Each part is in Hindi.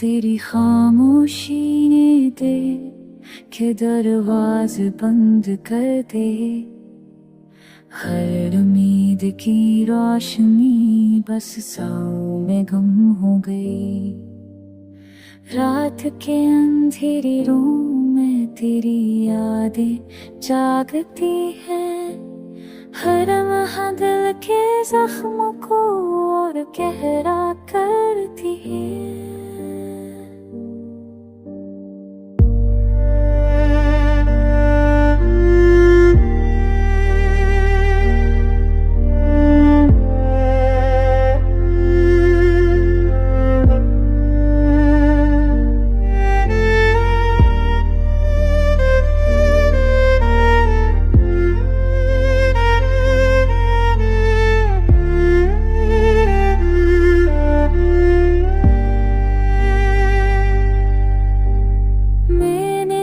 तेरी खामोशी ने दे के दरवाजे बंद कर दे। हर उम्मीद की रोशनी बस साओं में गुम हो गई। रात के अंधेरे रूम में तेरी यादें जागती हैं। हर लम्हा दिल के जख्मों को और गहरा करती है।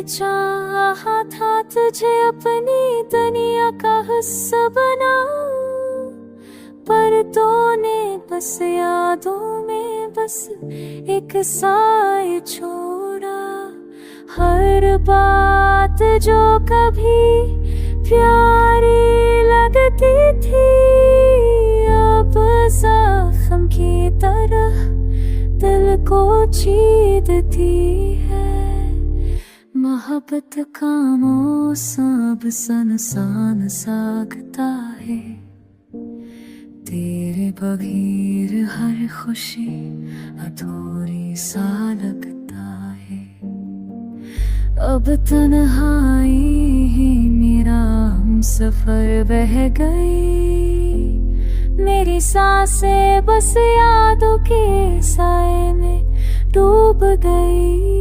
चाहा था तुझे अपनी दुनिया का हिस्सा बनाऊं, पर तूने बस यादों में बस एक साए छोड़ा। हर बात जो कभी प्यारी लगती थी अब जख्म की तरह दिल को चीरती है। मोहब्बत का मौसम अब सुनसान सागता है। तेरे बगैर हर खुशी अधूरी सा लगता है। अब तन्हाई ही मेरा हमसफर बह गई। मेरी सांसें बस यादों के साए में डूब गई।